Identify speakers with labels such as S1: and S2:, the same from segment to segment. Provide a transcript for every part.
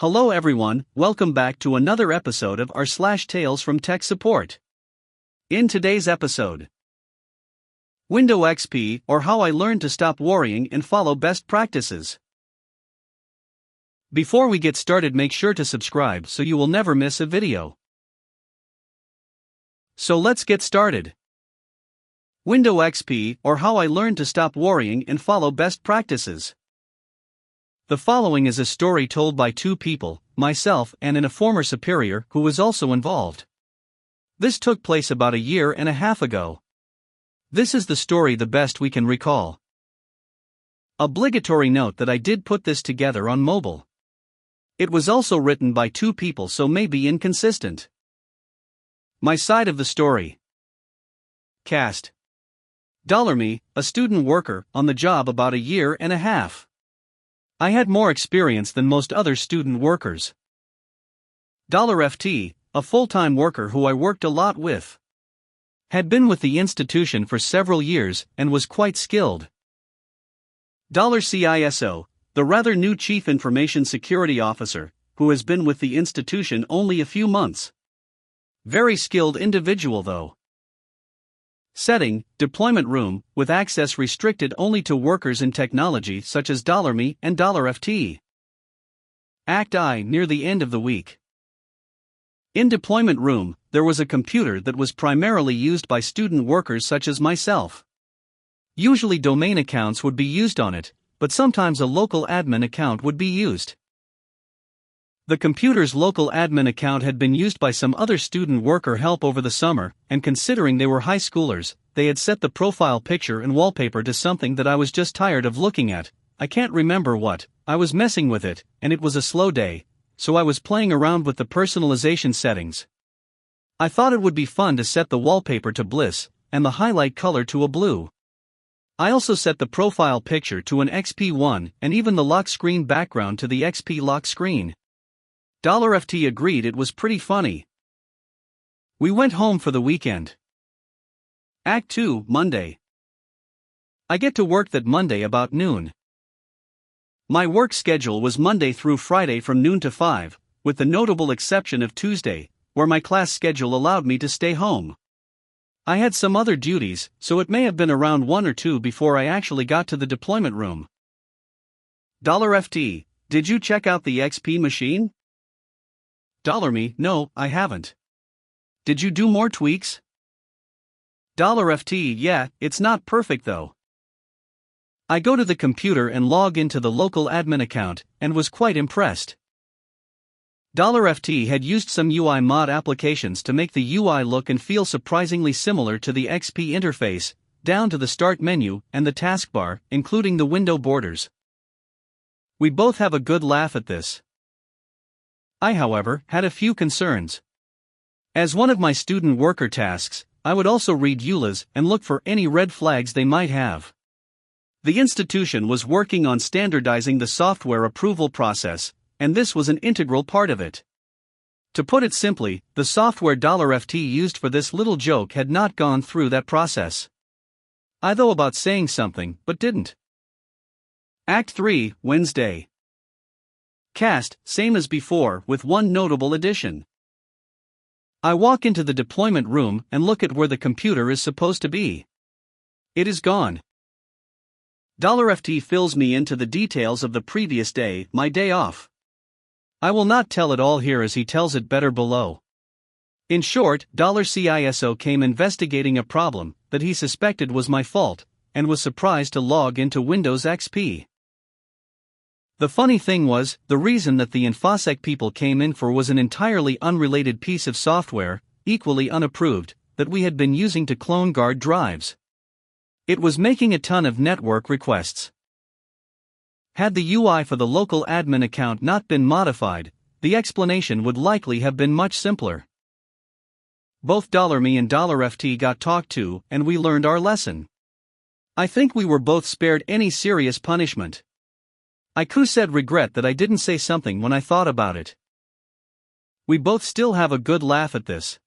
S1: Hello everyone, welcome back to another episode of r/slash Tales from Tech Support. In today's episode, Windows XP, or how I learned to stop worrying and follow best practices. Before we get started, make sure to subscribe so you will never miss a video. So let's get started. Windows XP, or how I learned to stop worrying and follow best practices. The following is a story told by two people, myself and a former superior who was also involved. This took place about a year and a half ago. This is the story the best we can recall. Obligatory note that I did put this together on mobile. It was also written by two people, so may be inconsistent. My side of the story. Cast. $me, a student worker, on the job about a year and a half. I had more experience than most other student workers. $FT, a full-time worker who I worked a lot with. Had been with the institution for several years and was quite skilled. $CISO, the rather new Chief Information Security Officer, who has been with the institution only a few months. Very skilled individual though. Setting, deployment room, with access restricted only to workers in technology such as $me and $FT. Act I, near the end of the week. In deployment room, there was a computer that was primarily used by student workers such as myself. Usually domain accounts would be used on it, but sometimes a local admin account would be used. The computer's local admin account had been used by some other student worker help over the summer, and considering they were high schoolers, they had set the profile picture and wallpaper to something that I was just tired of looking at. I can't remember what. I was messing with it, and it was a slow day, so I was playing around with the personalization settings. I thought it would be fun to set the wallpaper to bliss, and the highlight color to a blue. I also set the profile picture to an XP1 and even the lock screen background to the XP lock screen. $FT agreed it was pretty funny. We went home for the weekend. Act 2, Monday. I get to work that Monday about noon. My work schedule was Monday through Friday from noon to 5, with the notable exception of Tuesday, where my class schedule allowed me to stay home. I had some other duties, so it may have been around 1 or 2 before I actually got to the deployment room. $FT, did you check out the XP machine? $me, no, I haven't. Did you do more tweaks? $FT, yeah, it's not perfect though. I go to the computer and log into the local admin account, and was quite impressed. $FT had used some UI mod applications to make the UI look and feel surprisingly similar to the XP interface, down to the start menu and the taskbar, including the window borders. We both have a good laugh at this. I, however, had a few concerns. As one of my student worker tasks, I would also read EULAs and look for any red flags they might have. The institution was working on standardizing the software approval process, and this was an integral part of it. To put it simply, the software $FT used for this little joke had not gone through that process. I thought about saying something, but didn't. Act 3, Wednesday. Cast, same as before, with one notable addition. I walk into the deployment room and look at where the computer is supposed to be. It is gone. $FT fills me into the details of the previous day, my day off. I will not tell it all here as he tells it better below. In short, $CISO came investigating a problem that he suspected was my fault, and was surprised to log into Windows XP. The funny thing was, the reason that the InfoSec people came in for was an entirely unrelated piece of software, equally unapproved, that we had been using to clone guard drives. It was making a ton of network requests. Had the UI for the local admin account not been modified, the explanation would likely have been much simpler. Both $me and $FT got talked to, and we learned our lesson. I think we were both spared any serious punishment. I said regret that I didn't say something when I thought about it. We both still have a good laugh at this.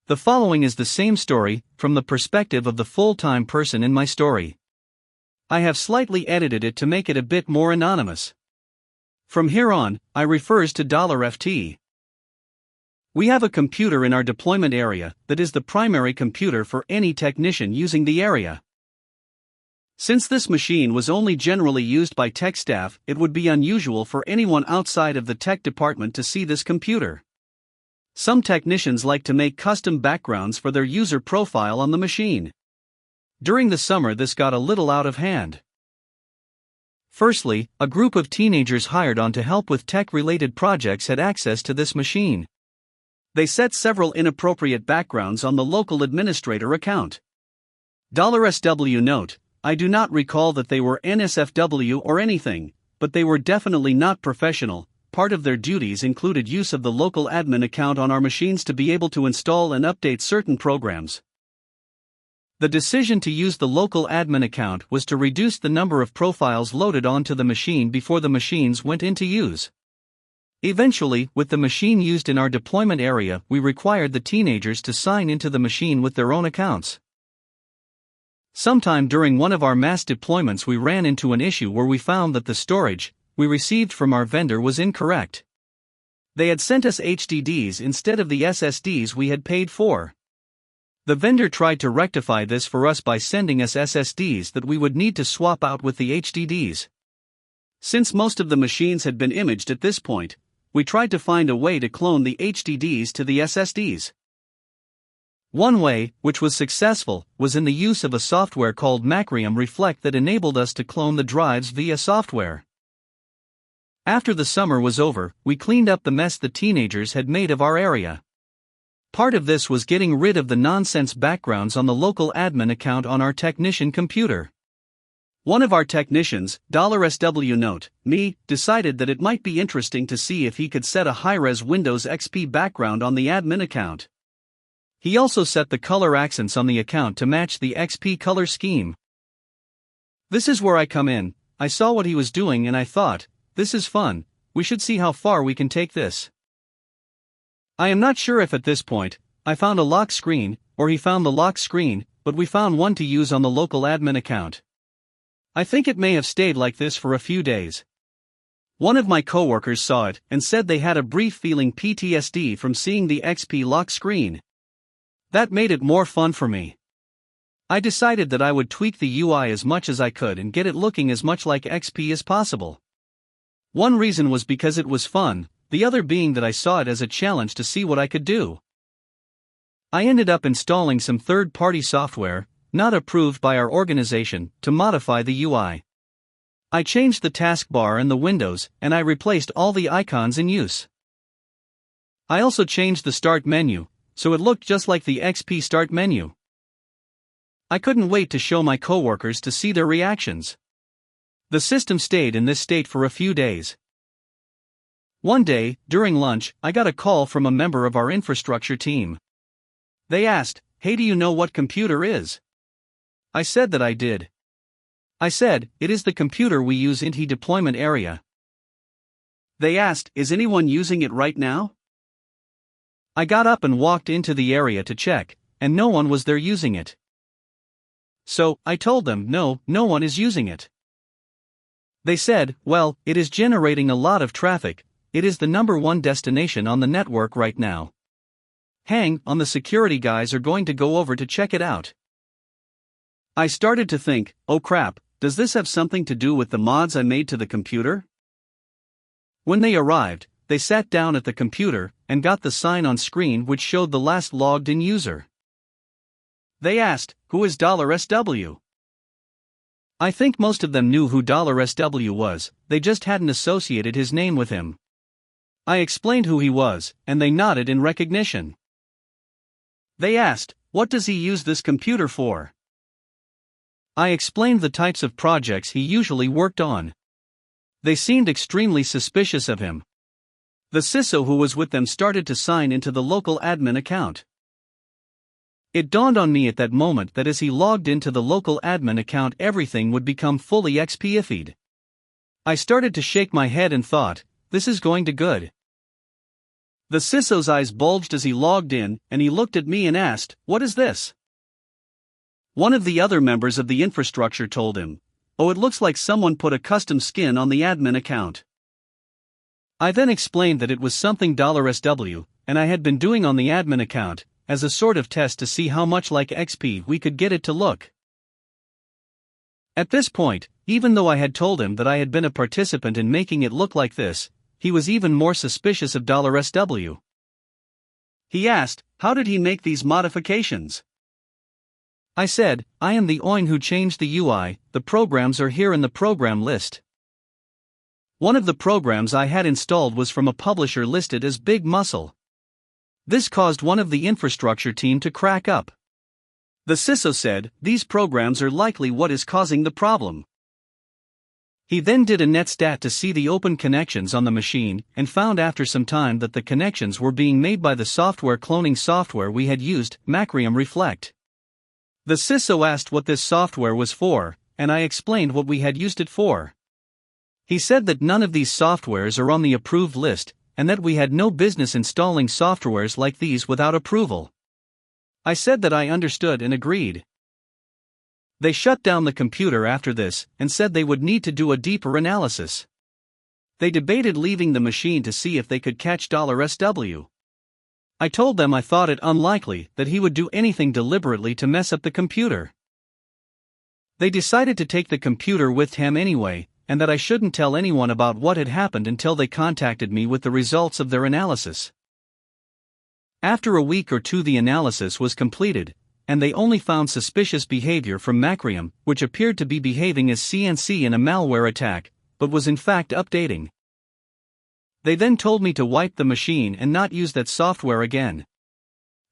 S1: The following is the same story, from the perspective of the full-time person in my story. I have slightly edited it to make it a bit more anonymous. From here on, I refers to $FT. We have a computer in our deployment area that is the primary computer for any technician using the area. Since this machine was only generally used by tech staff, it would be unusual for anyone outside of the tech department to see this computer. Some technicians like to make custom backgrounds for their user profile on the machine. During the summer, this got a little out of hand. Firstly, a group of teenagers hired on to help with tech-related projects had access to this machine. They set several inappropriate backgrounds on the local administrator account. $SW note: I do not recall that they were NSFW or anything, but they were definitely not professional. Part of their duties included use of the local admin account on our machines to be able to install and update certain programs. The decision to use the local admin account was to reduce the number of profiles loaded onto the machine before the machines went into use. Eventually, with the machine used in our deployment area, we required the teenagers to sign into the machine with their own accounts. Sometime during one of our mass deployments, we ran into an issue where we found that the storage we received from our vendor was incorrect. They had sent us HDDs instead of the SSDs we had paid for. The vendor tried to rectify this for us by sending us SSDs that we would need to swap out with the HDDs. Since most of the machines had been imaged at this point, we tried to find a way to clone the HDDs to the SSDs. One way, which was successful, was in the use of a software called Macrium Reflect that enabled us to clone the drives via software. After the summer was over, we cleaned up the mess the teenagers had made of our area. Part of this was getting rid of the nonsense backgrounds on the local admin account on our technician computer. One of our technicians, $SW note, me, decided that it might be interesting to see if he could set a high-res Windows XP background on the admin account. He also set the color accents on the account to match the XP color scheme. This is where I come in. I saw what he was doing and I thought, this is fun, we should see how far we can take this. I am not sure if at this point, I found a lock screen, or he found the lock screen, but we found one to use on the local admin account. I think it may have stayed like this for a few days. One of my coworkers saw it and said they had a brief feeling PTSD from seeing the XP lock screen. That made it more fun for me. I decided that I would tweak the UI as much as I could and get it looking as much like XP as possible. One reason was because it was fun, the other being that I saw it as a challenge to see what I could do. I ended up installing some third-party software, not approved by our organization, to modify the UI. I changed the taskbar and the windows, and I replaced all the icons in use. I also changed the start menu, so it looked just like the XP start menu. I couldn't wait to show my coworkers to see their reactions. The system stayed in this state for a few days. One day, during lunch, I got a call from a member of our infrastructure team. They asked, "Hey, do you know what computer is?" I said that I did. I said, "It is the computer we use in the deployment area." They asked, "Is anyone using it right now?" I got up and walked into the area to check, and no one was there using it. So, I told them, no one is using it. They said, "Well, it is generating a lot of traffic, it is the #1 destination on the network right now. Hang on, the security guys are going to go over to check it out." I started to think, oh crap, does this have something to do with the mods I made to the computer? When they arrived, they sat down at the computer and got the sign on screen which showed the last logged in user. They asked, "Who is $SW?" I think most of them knew who $SW was, they just hadn't associated his name with him. I explained who he was, and they nodded in recognition. They asked, "What does he use this computer for?" I explained the types of projects he usually worked on. They seemed extremely suspicious of him. The CISO who was with them started to sign into the local admin account. It dawned on me at that moment that as he logged into the local admin account, everything would become fully XP-ified. I started to shake my head and thought, this is going to good. The CISO's eyes bulged as he logged in, and he looked at me and asked, "What is this?" One of the other members of the infrastructure told him, "Oh, it looks like someone put a custom skin on the admin account." I then explained that it was something $SW, and I had been doing on the admin account, as a sort of test to see how much like XP we could get it to look. At this point, even though I had told him that I had been a participant in making it look like this, he was even more suspicious of $SW. He asked, how did he make these modifications? I said, I am the OIN who changed the UI, the programs are here in the program list. One of the programs I had installed was from a publisher listed as Big Muscle. This caused one of the infrastructure team to crack up. The CISO said, these programs are likely what is causing the problem. He then did a netstat to see the open connections on the machine and found after some time that the connections were being made by the software cloning software we had used, Macrium Reflect. The CISO asked what this software was for, and I explained what we had used it for. He said that none of these softwares are on the approved list, and that we had no business installing softwares like these without approval. I said that I understood and agreed. They shut down the computer after this and said they would need to do a deeper analysis. They debated leaving the machine to see if they could catch $SW. I told them I thought it unlikely that he would do anything deliberately to mess up the computer. They decided to take the computer with him anyway, and that I shouldn't tell anyone about what had happened until they contacted me with the results of their analysis. After a week or two the analysis was completed, and they only found suspicious behavior from Macrium, which appeared to be behaving as CNC in a malware attack, but was in fact updating. They then told me to wipe the machine and not use that software again.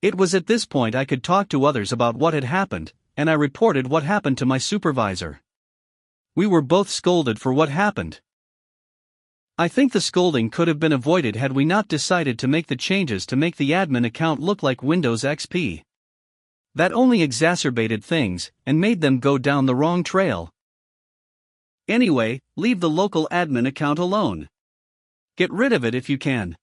S1: It was at this point I could talk to others about what had happened, and I reported what happened to my supervisor. We were both scolded for what happened. I think the scolding could have been avoided had we not decided to make the changes to make the admin account look like Windows XP. That only exacerbated things and made them go down the wrong trail. Anyway, leave the local admin account alone. Get rid of it if you can.